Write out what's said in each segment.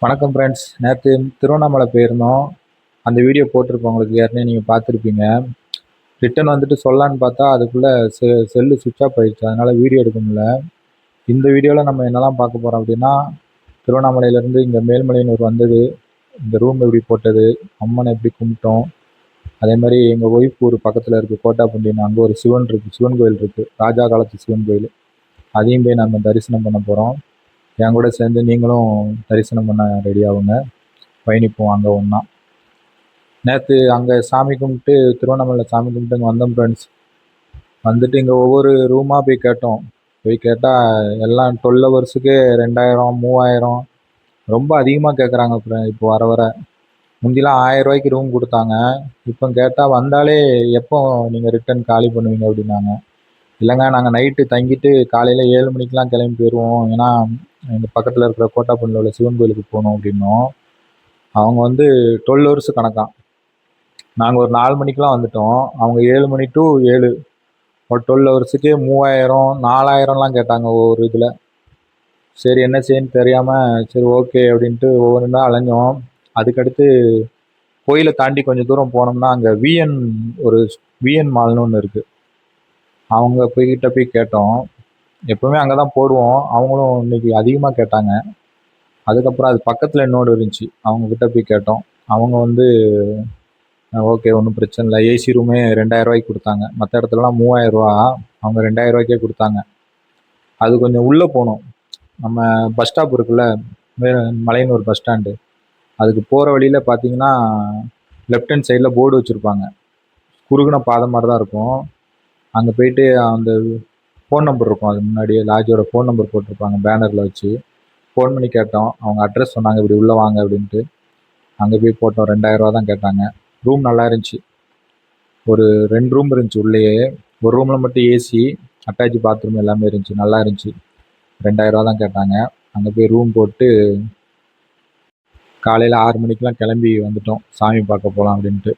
வணக்கம் ஃப்ரெண்ட்ஸ். நேற்று திருவண்ணாமலை போயிருந்தோம். அந்த வீடியோ போட்டிருப்போம், உங்களுக்கு ஏற்கனவே நீங்கள் பார்த்துருப்பீங்க. ரிட்டர்ன் வந்துட்டு சொல்லலான்னு பார்த்தா அதுக்குள்ளே செல்லு சுவிட்ச் ஆஃப் ஆயிடுச்சு. அதனால் வீடியோ எடுக்க முடியல. இந்த வீடியோவில் நம்ம என்னெல்லாம் பார்க்க போகிறோம் அப்படின்னா, திருவண்ணாமலையிலேருந்து இங்கே மேல்மலையனூர் வந்தது, இந்த ரூம் எப்படி போட்டது, அம்மனை எப்படி கும்பிட்டோம், அதே மாதிரி எங்கள் ஒய்ஃப் ஊர் பக்கத்தில் இருக்குது கோட்டாப்பண்டின்னு, அங்கே ஒரு சிவன் கோயில் இருக்குது, ராஜா காலத்து சிவன் கோயில். அதையும் போய் நம்ம தரிசனம் பண்ண போகிறோம். என் கூட சேர்ந்து நீங்களும் தரிசனம் பண்ண ரெடி ஆகுங்க. பயணிப்போம் அங்கே ஒன்றா. நேற்று அங்கே சாமி கும்பிட்டு திருவண்ணாமலையில் சாமி கும்பிட்டு இங்கே வந்தோம் ஃப்ரெண்ட்ஸ். வந்துட்டு இங்கே ஒவ்வொரு ரூமாக போய் கேட்டோம். போய் கேட்டால் எல்லாம் 12 ஹவர்ஸுக்கு 2000 3000 ரொம்ப அதிகமாக கேட்குறாங்க. இப்போ வர வர முந்திலாம் 1000 ரூபாய்க்கு ரூம் கொடுத்தாங்க. இப்போ கேட்டால் வந்தாலே எப்போ நீங்கள் ரிட்டர்ன் காலி பண்ணுவீங்க அப்படின்னாங்க. இல்லைங்க, நாங்கள் நைட்டு தங்கிட்டு காலையில் 7 மணிக்கெலாம் கிளம்பி போயிடுவோம், ஏன்னா எங்கள் பக்கத்தில் இருக்கிற கோட்டாப்பள்ளியில் உள்ள சிவன் கோயிலுக்கு போகணும் அப்படின்னோம். அவங்க வந்து 12 ஹவர்ஸு கணக்காம். நாங்கள் ஒரு 4 மணிக்கெலாம் வந்துட்டோம். அவங்க 7 மணி டு 7 ஒரு 12 ஹவர்ஸுக்கு 3000 4000லாம் கேட்டாங்க ஒவ்வொரு இதில். சரி என்ன செய்யன்னு தெரியாமல் சரி ஓகே அப்படின்ட்டு ஒவ்வொன்றா அலைஞ்சோம். அதுக்கடுத்து கோயிலை தாண்டி கொஞ்சம் தூரம் போனோம்னா அங்கே ஒரு விஎன் மால்னு ஒன்று இருக்குது. அவங்க போய் கேட்டோம். எப்போவுமே அங்கே தான் போடுவோம், அவங்களும் இன்னைக்கு அதிகமாக கேட்டாங்க. அதுக்கப்புறம் அது பக்கத்தில் இன்னொரு இருந்துச்சு, அவங்கக்கிட்ட போய் கேட்டோம். அவங்க வந்து ஓகே ஒன்றும் பிரச்சனை இல்லை, ஏசி ரூமே 2000 ரூபாய்க்கு கொடுத்தாங்க. மற்ற இடத்துலலாம் 3000 ரூபா, அவங்க 2000 ரூபாய்க்கே கொடுத்தாங்க. அது கொஞ்சம் உள்ளே போகணும். நம்ம பஸ் ஸ்டாப் இருக்குல்ல, மலையனூர் பஸ் ஸ்டாண்டு, அதுக்கு போகிற வழியில் பார்த்தீங்கன்னா லெஃப்ட் ஹேண்ட் சைடில் போர்டு வச்சுருப்பாங்க. குறுகின பாதை மாதிரி தான் இருக்கும். அங்கே போயிட்டு அந்த ஃபோன் நம்பர் இருக்கும், அது முன்னாடியே லாட்ஜோட ஃபோன் நம்பர் போட்டிருப்பாங்க பேனரில் வச்சு. ஃபோன் பண்ணி கேட்டோம். அவங்க அட்ரஸ் சொன்னாங்க, இப்படி உள்ளே வாங்க அப்படின்ட்டு. அங்கே போய் போட்டோம். 2000 ரூபா தான் கேட்டாங்க. ரூம் நல்லா இருந்துச்சு. ஒரு 2 ரூம் இருந்துச்சு உள்ளேயே. ஒரு ரூமில் மட்டும் ஏசி, அட்டாச் பாத்ரூம் எல்லாமே இருந்துச்சு, நல்லா இருந்துச்சு. 2000 ரூபா தான் கேட்டாங்க. அங்கே போய் ரூம் போட்டு காலையில் 6 மணிக்கெலாம் கிளம்பி வந்துட்டோம், சாமி பார்க்க போகலாம் அப்படின்ட்டு.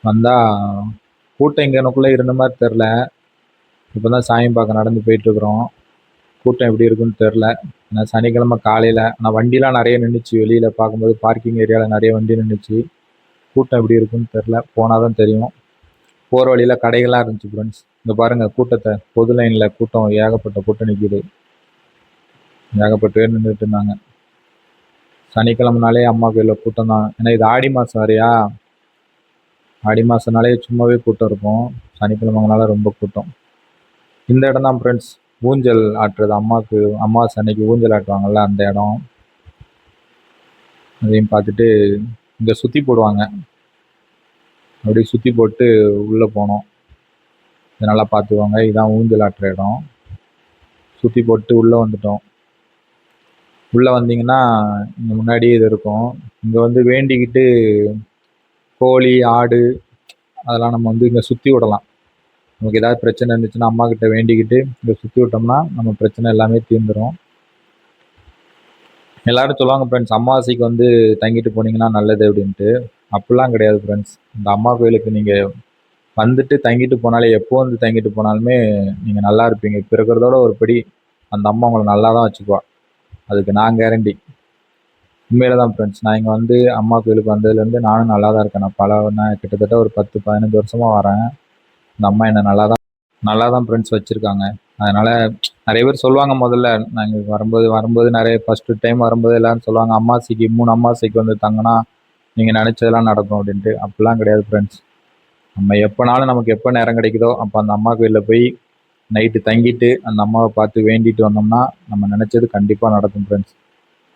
வந்தால் கூட்டம் இங்கனக்குள்ளே இருந்த மாதிரி தெரில. இப்போ தான் சாமி பார்க்க நடந்து போயிட்டுருக்குறோம். கூட்டம் எப்படி இருக்குன்னு தெரில. ஏன்னா சனிக்கிழமை காலையில், ஆனால் வண்டிலாம் நிறைய நின்றுச்சு. வெளியில் பார்க்கும்போது பார்க்கிங் ஏரியாவில் நிறைய வண்டி நின்றுச்சு. கூட்டம் எப்படி இருக்குன்னு தெரில, போனால் தான் தெரியும். போகிற வழியில் கடைகள்லாம் இருந்துச்சு ஃப்ரெண்ட்ஸ். இங்கே பாருங்கள் கூட்டத்தை, பொது லைனில் கூட்டம் ஏகப்பட்ட கூட்டம் நிற்கிது. ஏகப்பட்ட பேர் நின்றுட்டு இருந்தாங்க. சனிக்கிழமைனாலே அம்மா கோயிலில் கூட்டம் தான். ஏன்னா இது ஆடி மாதம் வேறையா, ஆடி மாதம்னாலே சும்மாவே கூட்டம் இருக்கும். சனிக்கிழமைனால ரொம்ப கூட்டம். இந்த இடம் தான் ஃப்ரெண்ட்ஸ், ஊஞ்சல் ஆட்டுறது, அம்மாவுக்கு அமாவாசை அன்னைக்கு ஊஞ்சல் ஆட்டுவாங்கள்ல அந்த இடம். அதையும் பார்த்துட்டு இங்கே சுற்றி போடுவாங்க. அப்படியே சுற்றி போட்டு உள்ளே போனோம். இதை நல்லா பார்த்துக்கோங்க, இதுதான் ஊஞ்சல் ஆட்டுற இடம். சுற்றி போட்டு உள்ளே வந்துட்டோம். உள்ளே வந்தீங்கன்னா இங்கே முன்னாடியே இது இருக்கும். இங்கே வந்து வேண்டிக்கிட்டு கோழி ஆடு அதெல்லாம் நம்ம வந்து இங்கே சுற்றி விடலாம். நமக்கு ஏதாவது பிரச்சனை இருந்துச்சுன்னா அம்மா கிட்ட வேண்டிக்கிட்டு இங்கே சுற்றி விட்டோம்னா நம்ம பிரச்சனை எல்லாமே தீர்ந்துடும். எல்லாரும் சொல்லுவாங்க ஃப்ரெண்ட்ஸ், அமாவாசைக்கு வந்து தங்கிட்டு போனீங்கன்னா நல்லது அப்படின்ட்டு. அப்படிலாம் கிடையாது ஃப்ரெண்ட்ஸ். இந்த அம்மா கோயிலுக்கு நீங்கள் வந்துட்டு தங்கிட்டு போனாலே, எப்போ வந்து தங்கிட்டு போனாலுமே நீங்கள் நல்லா இருப்பீங்க. இப்போ இருக்கிறதோட ஒரு படி அந்த அம்மா உங்களை நல்லா தான் வச்சுக்குவா, அதுக்கு நான் கேரண்டி. உண்மையில தான் ஃப்ரெண்ட்ஸ். நான் இங்கே வந்து அம்மா கோயிலுக்கு வந்ததுலேருந்து நானும் நல்லா தான் இருக்கேன். நான் கிட்டத்தட்ட ஒரு 10-15 வருஷமாக வரேன். இந்த அம்மா என்னை நல்லா தான் ஃப்ரெண்ட்ஸ் வச்சுருக்காங்க. அதனால் நிறைய பேர் சொல்லுவாங்க, முதல்ல நாங்கள் வரும்போது நிறைய ஃபஸ்ட்டு டைம் வரும்போது எல்லோரும் சொல்லுவாங்க, அமாவாசைக்கு 3 அமாவாசைக்கு வந்து தங்கினா நீங்கள் நினச்சதெல்லாம் நடக்கும் அப்படின்ட்டு. அப்படிலாம் கிடையாது ஃப்ரெண்ட்ஸ். நம்ம எப்போனாலும் நமக்கு எப்போ நேரம் கிடைக்குதோ அப்போ அந்த அம்மா கோயிலில் போய் நைட்டு தங்கிட்டு அந்த அம்மாவை பார்த்து வேண்டிட்டு வந்தோம்னா நம்ம நினச்சது கண்டிப்பாக நடக்கும் ஃப்ரெண்ட்ஸ்.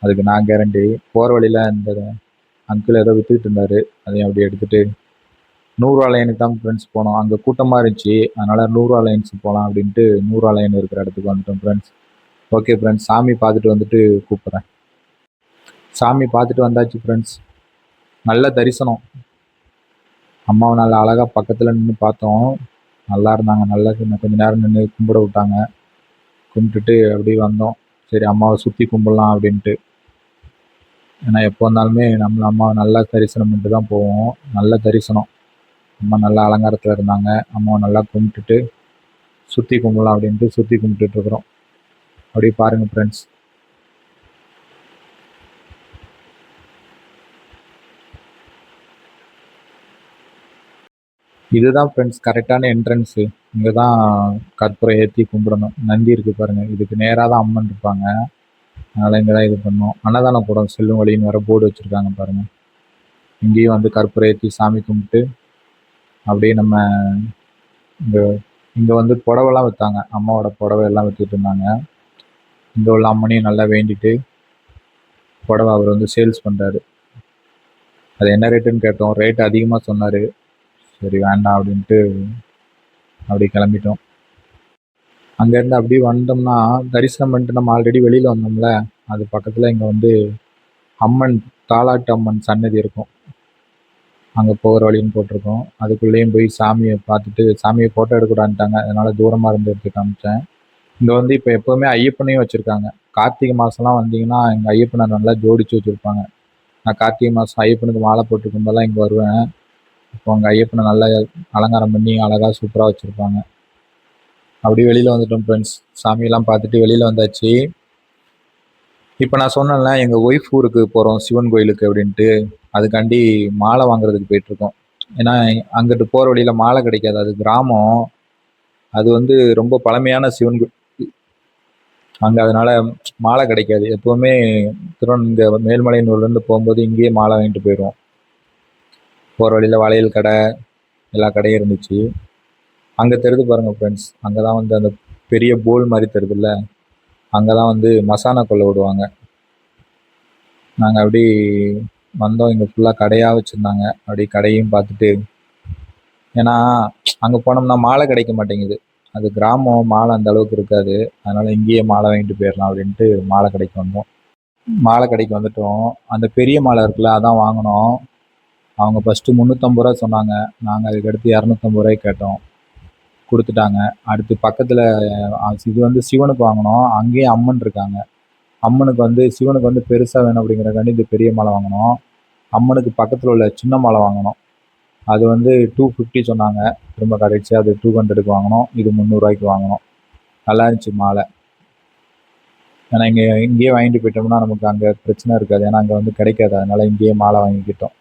அதுக்கு நான் கேரண்டி. போகிற வழியில் இந்த அங்கிள் ஏதோ விற்றுக்கிட்டு இருந்தார், அதையும் அப்படி எடுத்துகிட்டு 100 லைனுக்கு தான் ஃப்ரெண்ட்ஸ் போனோம். அங்கே கூட்டமாக இருந்துச்சு, அதனால் 100 லைன்ஸ் போகலாம் அப்படின்ட்டு 100 லைன் இருக்கிற இடத்துக்கு வந்துட்டோம் ஃப்ரெண்ட்ஸ். ஓகே ஃப்ரெண்ட்ஸ், சாமி பார்த்துட்டு வந்துட்டு கூப்பிட்றேன். சாமி பார்த்துட்டு வந்தாச்சு ஃப்ரெண்ட்ஸ். நல்ல தரிசனம். அம்மாவை நல்லா அழகாக பக்கத்தில் நின்று பார்த்தோம். நல்லா இருந்தாங்க. நல்லா கொஞ்சம் நேரம் நின்று கும்பிட விட்டாங்க. கும்பிட்டுட்டு அப்படியே வந்தோம். சரி அம்மாவை சுற்றி கும்பிடலாம் அப்படின்ட்டு. ஏன்னா எப்போ வந்தாலுமே நம்மள அம்மாவை நல்லா தரிசனம் பண்ணிட்டு தான் போவோம். நல்ல தரிசனம். அம்மா நல்லா அலங்காரத்தில் இருந்தாங்க. அம்மாவை நல்லா கும்பிட்டுட்டு சுற்றி கும்பிடலாம் அப்படின்ட்டு சுற்றி கும்பிட்டுட்ருக்குறோம். அப்படியே பாருங்கள் ஃப்ரெண்ட்ஸ். இதுதான் ஃப்ரெண்ட்ஸ் கரெக்டான என்ட்ரன்ஸு. இங்க தான் கற்பூரம் ஏத்தி கும்பிடணும். நந்தி இருக்கு பாருங்க. இதுக்கு நேரா தான் அம்மன் இருப்பாங்க. அதனால இங்க தான் இது பண்ணணும். அன்னதானம் கூடம் செல்லும் வழின்னு வேற போர்டு வச்சிருக்காங்க பாருங்க. இங்கேயும் வந்து கற்பூரம் ஏத்தி சாமி கும்பிட்டு, அப்படியே நம்ம இங்க இங்க வந்து புடவைலாம் வித்தாங்க. அம்மாவோட புடவை எல்லாம் வித்துட்டு இருந்தாங்க. இங்க உள்ள அம்மனையும் நல்லா வேண்டிட்டு, புடவை அவர் வந்து சேல்ஸ் பண்றாரு. அது என்ன ரேட்டுன்னு கேட்டோம். ரேட் அதிகமா சொன்னாரு. சரி வேண்டாம் அப்படின்ட்டு அப்படி கிளம்பிட்டோம். அங்கேருந்து அப்படியே வந்தோம்னா, தரிசனம் பண்ணிட்டு நம்ம ஆல்ரெடி வெளியில வந்தோம்ல, அது பக்கத்துல இங்க வந்து அம்மன் தாலாட்டு அம்மன் சன்னதி இருக்கும். அங்க போகிற வழின்னு போட்டிருக்கோம். அதுக்குள்ளேயும் போய் சாமியை பார்த்துட்டு, சாமியை ஃபோட்டோ எடுக்கக்கூடாதுன்ட்டாங்க. அதனால தூரமா இருந்து எடுத்து காமிச்சேன். இங்க வந்து இப்ப எப்பவுமே ஐயப்பனையும் வச்சிருக்காங்க. கார்த்திகை மாசம்லாம் வந்தீங்கன்னா, எங்க ஐயப்பனை நல்லா ஜோடிச்சு வச்சிருப்பாங்க. நான் கார்த்திகை மாசம் ஐயப்பனுக்கு மாலை போட்டுக்கும்போதெல்லாம் இங்க வருவேன். இப்போ அங்க ஐயப்பனை நல்லா அலங்காரம் பண்ணி அழகா சூப்பரா வச்சிருப்பாங்க. அப்படியே வெளியில வந்துட்டோம் ஃப்ரெண்ட்ஸ். சாமியெல்லாம் பார்த்துட்டு வெளியில வந்தாச்சு. இப்போ நான் சொன்னேன்ல எங்க ஒய்ஃப் ஊருக்கு போறோம் சிவன் கோயிலுக்கு அப்படின்ட்டு. அதுக்காண்டி மாலை வாங்குறதுக்கு போயிட்டுருக்கோம். ஏன்னா அங்கிட்டு போற வழியில மாலை கிடைக்காது. அது கிராமம். அது வந்து ரொம்ப பழமையான சிவன் அங்க அதனால மாலை கிடைக்காது. எப்பவுமே இங்க மேல்மலையனூர்லேருந்து போகும்போது இங்கேயே மாலை வாங்கிட்டு போயிடுவோம். போற வழியில வளையல் கடை, எல்லா கடையும் இருந்துச்சு. அங்க தெரியுது பாருங்க ஃப்ரெண்ட்ஸ். அங்கதான் வந்து அந்த பெரிய போல் மாதிரி தெரியுதுல்ல, அங்கதான் வந்து மசானா கொல்லை விடுவாங்க. நாங்க அப்படி வந்தோம். இங்க ஃபுல்லா கடையா வச்சிருந்தாங்க. அப்படி கடையும் பார்த்துட்டு, ஏன்னா அங்க போனோம்னா மாலை கிடைக்க மாட்டேங்குது. அது கிராமம், மாலை அந்த அளவுக்கு இருக்காது. அதனால இங்கேயே மாலை வாங்கிட்டு போயிடலாம் அப்படின்ட்டு மாலை கடைக்கு வந்தோம். மாலை கடைக்கு வந்துட்டோம். அந்த பெரிய மாலை இருக்குல்ல, அதான் வாங்கினோம். அவங்க ஃபர்ஸ்ட்டு 350 ரூபா சொன்னாங்க. நாங்க அதுக்கடுத்து 250 ரூபாய்க்கு கேட்டோம். குடுத்துட்டாங்க. அடுத்து பக்கத்துல இது வந்து சிவனுக்கு வாங்கினோம். அங்கேயும் அம்மன் இருக்காங்க. அம்மனுக்கு வந்து சிவனுக்கு வந்து பெருசா வேணும் அப்படிங்கிறக்காண்டி இந்த பெரிய மாலை வாங்கினோம். அம்மனுக்கு பக்கத்துல உள்ள சின்ன மாலை வாங்கினோம். அது வந்து 250 சொன்னாங்க. திரும்ப கடைசியா அது 200க்கு வாங்கினோம். இது 300 ரூபாய்க்கு வாங்கினோம். நல்லா இருந்துச்சு மாலை. ஏன்னா இங்கேயே வாங்கிட்டு போயிட்டோம்னா நமக்கு அங்க பிரச்சனை இருக்காது. ஏன்னா அங்க வந்து கிடைக்காது. அதனால இங்கேயே மாலை வாங்கிக்கிட்டோம்.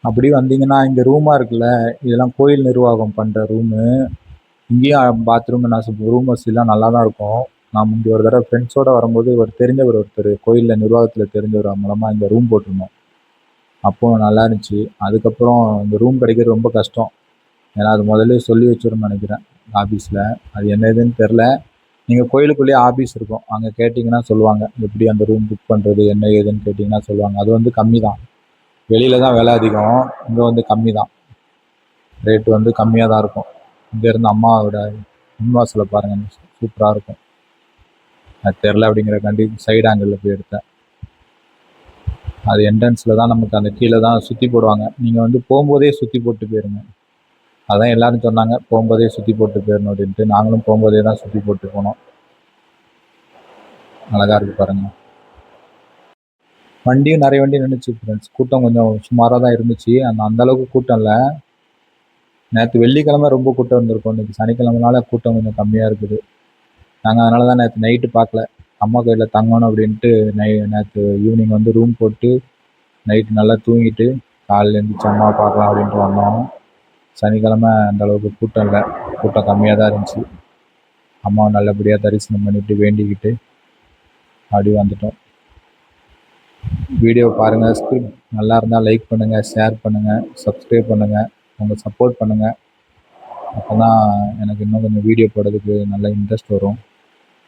அப்படி வந்தீங்கன்னா இங்க ரூமா இருக்குல்ல, இதெல்லாம் கோயில் நிர்வாகம் பண்ற ரூமு. இங்கேயும் பாத்ரூம் ரூம் வசதிலாம் நல்லா தான் இருக்கும். நான் முந்தி ஒரு தடவை ஃப்ரெண்ட்ஸோட வரும்போது தெரிஞ்சவர் ஒருத்தர் கோயிலில் நிர்வாகத்தில் தெரிஞ்சவர் மூலமாக இங்கே ரூம் போட்டிருந்தோம். அப்போ நல்லா இருந்துச்சு. அதுக்கப்புறம் இந்த ரூம் கிடைக்கிறது ரொம்ப கஷ்டம். ஏன்னா அது முதல்ல சொல்லி வச்சிருன்னு நினைக்கிறேன் ஆஃபீஸில். அது என்ன ஏதுன்னு தெரில. நீங்கள் கோயிலுக்குள்ளேயே ஆஃபீஸ் இருக்கும். அங்கே கேட்டிங்கன்னா சொல்லுவாங்க. எப்படி அந்த ரூம் புக் பண்ணுறது என்ன ஏதுன்னு கேட்டிங்கன்னா சொல்லுவாங்க. அது வந்து கம்மி தான். வெளியில தான் விலை அதிகம். இங்கே வந்து கம்மி தான். ரேட்டு வந்து கம்மியாக தான் இருக்கும். இங்கேருந்து அம்மாவோட முன்வாசலை பாருங்கள், சூப்பராக இருக்கும். அது தெரில அப்படிங்கிறக்காண்டி சைடு ஆங்கிளில் போய் எடுத்தேன். அது என்ட்ரன்ஸில் தான் நமக்கு அந்த கீழே தான் சுற்றி போடுவாங்க. நீங்கள் வந்து போகும்போதே சுற்றி போட்டு போயிருங்க. அதான் எல்லாரும் சொன்னாங்க, போகும்போதே சுற்றி போட்டு போயிடணும் அப்படின்ட்டு. நாங்களும் போகும்போதே தான் சுற்றி போட்டு போனோம். அழகாக இருக்கு பாருங்கள். வண்டியும் நிறைய வண்டி நின்றுச்சு ஃப்ரெண்ட்ஸ். கூட்டம் கொஞ்சம் சுமாராக தான் இருந்துச்சு. அந்த அளவுக்கு கூட்டம் இல்லை. நேற்று வெள்ளிக்கிழமை ரொம்ப கூட்டம் இருந்திருக்கும். இன்னைக்கு சனிக்கிழமைனால கூட்டம் கொஞ்சம் கம்மியாக இருக்குது. நாங்கள் அதனால தான் நேற்று நைட்டு பார்க்கல. அம்மா கோயிலில் தங்கணும் அப்படின்ட்டு நேற்று ஈவினிங் வந்து ரூம் போட்டு நைட்டு நல்லா தூங்கிட்டு காலையில் எழுந்திரிச்சு அம்மா பார்க்கலாம் அப்படின்ட்டு வந்தோம். சனிக்கிழமை அந்த அளவுக்கு கூட்டம் இல்லை. கூட்டம் கம்மியாக தான் இருந்துச்சு. அம்மாவை நல்லபடியாக தரிசனம் பண்ணிட்டு வேண்டிக்கிட்டு அப்படி வந்துட்டோம். வீடியோ பாருங்கள். ஸ்கிரிப்ட் நல்லா இருந்தால் லைக் பண்ணுங்கள், ஷேர் பண்ணுங்கள், சப்ஸ்கிரைப் பண்ணுங்கள். உங்கள் சப்போர்ட் பண்ணுங்கள். அப்போ தான் எனக்கு இன்னும் கொஞ்சம் வீடியோ போடுறதுக்கு நல்ல இன்ட்ரெஸ்ட் வரும்.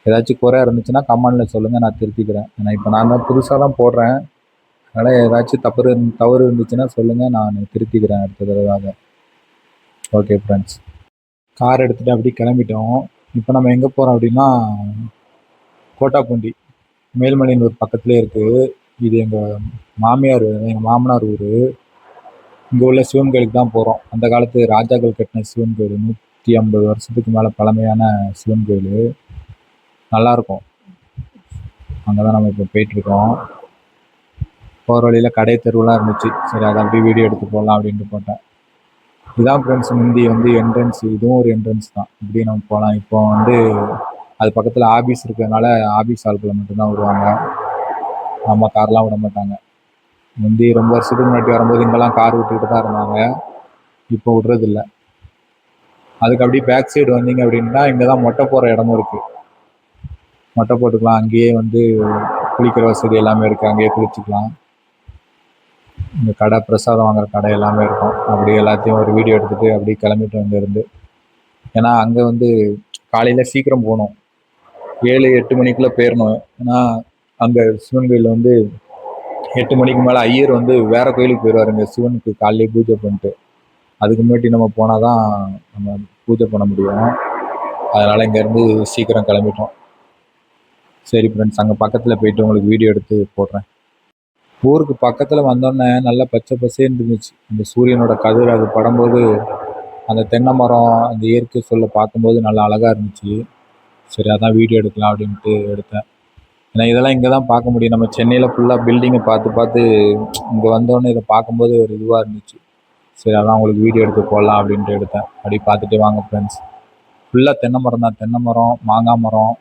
ஏதாச்சும் குறை இருந்துச்சுன்னா கமெண்டில் சொல்லுங்கள், நான் திருத்திக்கிறேன். ஏன்னா இப்போ நான் தான் புதுசாக தான் போடுறேன். அதனால் ஏதாச்சும் தவறு இருந்துச்சுன்னா சொல்லுங்கள், நான் திருத்திக்கிறேன் அடுத்த தடவை. ஓகே ஃப்ரெண்ட்ஸ், கார் எடுத்துகிட்டு அப்படி கிளம்பிட்டோம். இப்போ நம்ம எங்கே போகிறோம் அப்படின்னா கோட்டாப்பூண்டி, மேல்மலையனூர் பக்கத்துலேயே இருக்குது. இது எங்கள் மாமனார் ஊர். இங்கே உள்ள சிவன் கோயிலுக்கு தான் போகிறோம். அந்த காலத்து ராஜாக்கள் கட்டின சிவன் கோயில், 150 வருஷத்துக்கு மேலே பழமையான சிவன் கோயில். நல்லாயிருக்கும். அங்கே தான் நம்ம இப்போ போயிட்டுருக்கோம். போகிற வழியில் கடை தெருவெலாம் இருந்துச்சு. சரி அதை அப்படியே வீடியோ எடுத்து போடலாம் அப்படின்ட்டு போட்டேன். இதுதான் ஃப்ரெண்ட்ஸ் முந்தி வந்து என்ட்ரன்ஸ். இதுவும் ஒரு என்ட்ரன்ஸ் தான். இப்படி நம்ம போகலாம். இப்போ வந்து அது பக்கத்தில் ஆஃபீஸ் இருக்கிறதுனால ஆஃபீஸ் ஆட்களை மட்டும்தான் வருவாங்க. நம்ம கார்லாம் விட மாட்டாங்க. முந்தி ரொம்ப வருஷத்துக்கு முன்னாடி வரும்போது இங்கெல்லாம் கார் விட்டுக்கிட்டு தான் இருந்தாங்க. இப்போ விடுறதில்ல. அதுக்கு அப்படியே பேக் சைடு வந்தீங்க அப்படின்னா இங்கே தான் மொட்டை போடுற இடமும் இருக்குது. மொட்டை போட்டுக்கலாம். அங்கேயே வந்து குளிக்கிற வசதி எல்லாமே இருக்குது. அங்கேயே குளிச்சுக்கலாம். இந்த கடை, பிரசாதம் வாங்குற கடை எல்லாமே இருக்கும். அப்படியே எல்லாத்தையும் ஒரு வீடியோ எடுத்துகிட்டு அப்படியே கிளம்பிட்டோம் இங்கேருந்து. ஏன்னா அங்கே வந்து காலையில் சீக்கிரம் போகணும். 7-8 மணிக்குள்ளே போயிடணும். ஏன்னா அங்கே சிவன் கோயிலில் வந்து 8 மணிக்கு மேலே ஐயர் வந்து வேறு கோயிலுக்கு போயிடுவாருங்க. சிவனுக்கு காலையிலே பூஜை பண்ணிட்டு. அதுக்கு முன்னாடி நம்ம போனால் தான் நம்ம பூஜை பண்ண முடியும். அதனால் இங்கேருந்து சீக்கிரம் கிளம்பிட்டோம். சரி ஃப்ரெண்ட்ஸ், அங்கே பக்கத்தில் போயிட்டு உங்களுக்கு வீடியோ எடுத்து போடுறேன். ஊருக்கு பக்கத்தில் வந்தோடனே நல்லா பச்சை பசேன்னு இருந்துச்சு. இந்த சூரியனோட கதிர் அது படும்போது அந்த தென்னை மரம், அந்த இயற்கை சொல்ல பார்க்கும்போது நல்லா அழகாக இருந்துச்சு. சரி அதான் வீடியோ எடுக்கலாம் அப்படின்ட்டு எடுத்தேன். ஏன்னா இதெல்லாம் இங்கே தான் பார்க்க முடியும். நம்ம சென்னையில் ஃபுல்லாக பில்டிங்கை பார்த்து பார்த்து இங்கே வந்தோடனே இதை பார்க்கும்போது ஒரு இதுவாக இருந்துச்சு. சரி அதான் உங்களுக்கு வீடியோ எடுத்து போடலாம் அப்படின்ட்டு எடுத்தேன். அப்படி பார்த்துட்டு வாங்க ஃப்ரெண்ட்ஸ். ஃபுல்லாக தென்னை மரம் தான். தென்னை மரம், மாங்காய் மரம்,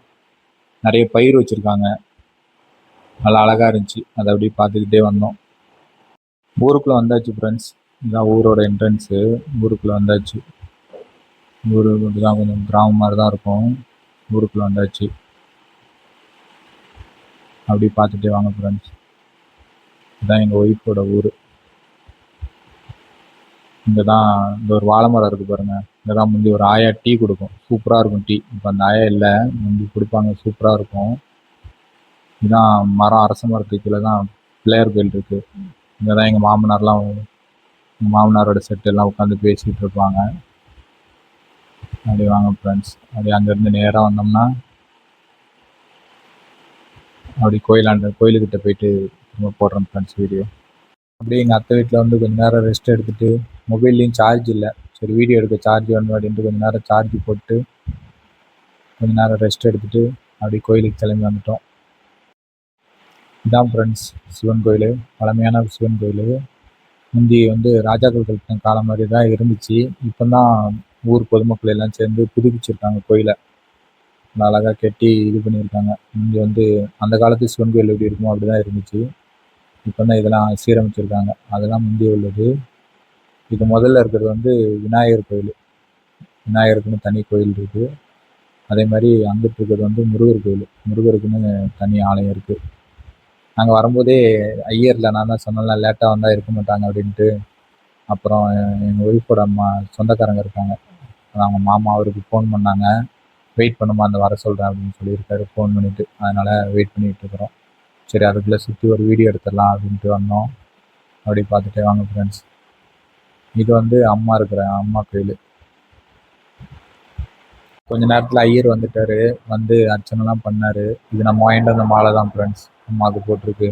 நிறைய பயிர் வச்சுருக்காங்க. நல்லா அழகாக இருந்துச்சு. அதை அப்படியே பார்த்துக்கிட்டே வந்தோம். ஊருக்குள்ளே வந்தாச்சு ஃப்ரெண்ட்ஸ். இதுதான் ஊரோட என்ட்ரன்ஸு. ஊருக்குள்ளே வந்தாச்சு. ஊர் தான் கொஞ்சம் கிராமம் மாதிரி தான் இருக்கும். ஊருக்குள்ளே வந்தாச்சு. அப்படி பார்த்துட்டே வாங்க ஃப்ரெண்ட்ஸ். இதுதான் எங்கள் ஒய்ஃபோட ஊர். இங்கே தான் இந்த ஒரு வாழை மரம் இருக்குது பாருங்கள். இங்கே தான் முந்தி ஒரு ஆயா டீ கொடுக்கும். சூப்பராக இருக்கும் டீ. இப்போ அந்த ஆயா இல்லை, முந்தி கொடுப்பாங்க. சூப்பராக இருக்கும். இதுதான் மரம், அரச மரத்துக்கு கீழே தான் பிள்ளையார் கோயில் இருக்குது. இங்கே தான் எங்கள் மாமனார்லாம், எங்கள் மாமனாரோட செட்டு எல்லாம் உட்காந்து பேசிகிட்டு இருப்பாங்க. அப்படி வாங்க ஃப்ரெண்ட்ஸ். அப்படி அங்கேருந்து நேராக வந்தோம்னா அப்படி கோயிலுக்கிட்ட போயிட்டு திரும்ப போடுறேன் ஃப்ரெண்ட்ஸ் வீடியோ. அப்படியே எங்கள் அத்தை வீட்டில் வந்து கொஞ்சம் நேரம் ரெஸ்ட் எடுத்துகிட்டு, மொபைல்லையும் சார்ஜ் இல்லை. சரி வீடியோ எடுக்க சார்ஜ் வேணும் அப்படின்ட்டு கொஞ்சம் நேரம் சார்ஜ் போட்டு கொஞ்சம் நேரம் ரெஸ்ட் எடுத்துகிட்டு அப்படி கோயிலுக்கு கிளம்பி வந்துட்டோம். இதான் ஃப்ரெண்ட்ஸ் சிவன் கோயில். பழமையான சிவன் கோயில். முந்தி வந்து ராஜாக்கள் கட்டின காலம் மாதிரி தான் இருந்துச்சு. இப்போ தான் ஊர் பொதுமக்கள் எல்லாம் சேர்ந்து புதுப்பிச்சிருக்காங்க கோயிலை. அழகாக கட்டி இது பண்ணியிருக்காங்க. இங்கே வந்து அந்த காலத்து சிவன் கோயில் எப்படி இருக்குமோ அப்படி தான் இருந்துச்சு. இப்போ தான் இதெல்லாம் சீரமைச்சிருக்காங்க. அதெல்லாம் முந்தி உள்ளது. இது முதல்ல இருக்கிறது வந்து விநாயகர் கோயில். விநாயகருக்குன்னு தனி கோயில் இருக்குது. அதே மாதிரி அங்கிட்டு இருக்கிறது வந்து முருகர் கோயில். முருகருக்குன்னு தனி ஆலயம் இருக்குது. நாங்கள் வரும்போதே ஐயரில் நான் தான் சொன்னேன்ல, லேட்டாக வந்தால் இருக்க மாட்டாங்க அப்படின்ட்டு. அப்புறம் எங்கள் ஒய்ஃபோட அம்மா சொந்தக்காரங்க இருக்காங்க. அவங்க மாமா அவருக்கு ஃபோன் பண்ணாங்க. வெயிட் பண்ணுமா, அந்த வர சொல்கிறேன் அப்படின்னு சொல்லியிருக்காரு ஃபோன் பண்ணிவிட்டு. அதனால் வெயிட் பண்ணிகிட்டு இருக்கிறோம். சரி அதுக்குள்ளே சுற்றி ஒரு வீடியோ எடுத்துடலாம் அப்படின்ட்டு வந்தோம். அப்படி பார்த்துட்டே வாங்க ஃப்ரெண்ட்ஸ். இது வந்து அம்மா இருக்கிற அம்மா கோயில். கொஞ்ச நேரத்தில் ஐயர் வந்துட்டார். வந்து அர்ச்சனைலாம் பண்ணார். இது நம்ம வாங்கிட்டு வந்த மாலை தான் ஃப்ரெண்ட்ஸ். அம்மாவுக்கு போட்டிருக்கு.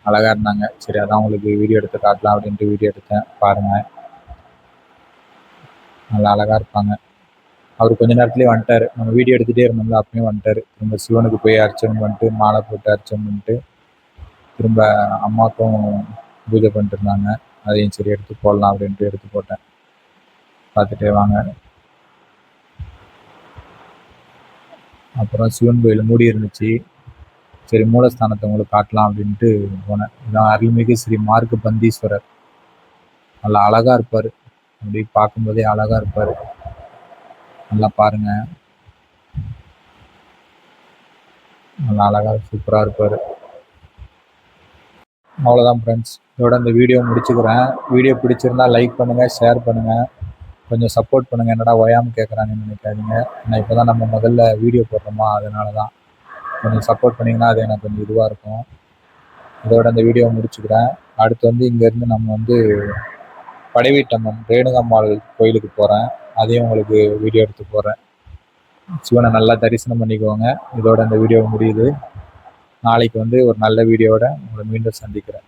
அழகாக இருந்தாங்க. சரி அதான் உங்களுக்கு வீடியோ எடுத்து காட்டலாம் அப்படின்ட்டு வீடியோ எடுத்தேன். பாருங்கள், நல்லா அழகாக இருப்பாங்க. அவர் கொஞ்ச நேரத்துலேயே வந்துட்டார். நம்ம வீடியோ எடுத்துகிட்டே இருந்தோம்ல, அப்பயும் வந்துட்டார். திரும்ப சிவனுக்கு போய் அர்ச்சனை பண்ணிட்டு, மாலை போட்டு அர்ச்சனை பண்ணிட்டு, திரும்ப அம்மாவுக்கும் பூஜை பண்ணிட்டு இருந்தாங்க. அதையும் சரி எடுத்து போடலாம் அப்படின்ட்டு எடுத்து போட்டேன். பார்த்துட்டே வாங்க. அப்புறம் சிவன் கோயில் மூடி இருந்துச்சு. சரி மூலஸ்தானத்தை உங்களுக்கு காட்டலாம் அப்படின்ட்டு போனேன். இதான் அருள்மிகு ஸ்ரீ மார்க்க பந்தீஸ்வரர். நல்லா அழகாக இருப்பார். அப்படி பார்க்கும்போதே அழகாக இருப்பார். நல்லா பாருங்கள். நல்லா அழகாக சூப்பராக இருப்பார். அவ்வளோதான் ஃப்ரெண்ட்ஸ். இதோட இந்த வீடியோ முடிச்சுக்கிறேன். வீடியோ பிடிச்சிருந்தா லைக் பண்ணுங்கள், ஷேர் பண்ணுங்கள், கொஞ்சம் சப்போர்ட் பண்ணுங்கள். என்னடா ஓயாமல் கேட்குறாங்கன்னு நினைக்காதீங்க. ஏன்னா இப்போ தான் நம்ம முதல்ல வீடியோ போடுறோமா, அதனால தான். கொஞ்சம் சப்போர்ட் பண்ணிங்கன்னா அது எனக்கு கொஞ்சம் இதுவாக இருக்கும். இதோட இந்த வீடியோ முடிச்சுக்கிறேன். அடுத்து வந்து இங்கேருந்து நம்ம வந்து படைவீட்டம்மன் ரேணுகாம்மாள் கோயிலுக்கு போகிறேன். அதையும் உங்களுக்கு வீடியோ எடுத்து போடுறேன். சிவனை நல்லா தரிசனம் பண்ணிக்கோங்க. இதோட இந்த வீடியோ முடியுது. நாளைக்கு வந்து ஒரு நல்ல வீடியோவோட உங்களை மீண்டும் சந்திக்கிறேன்.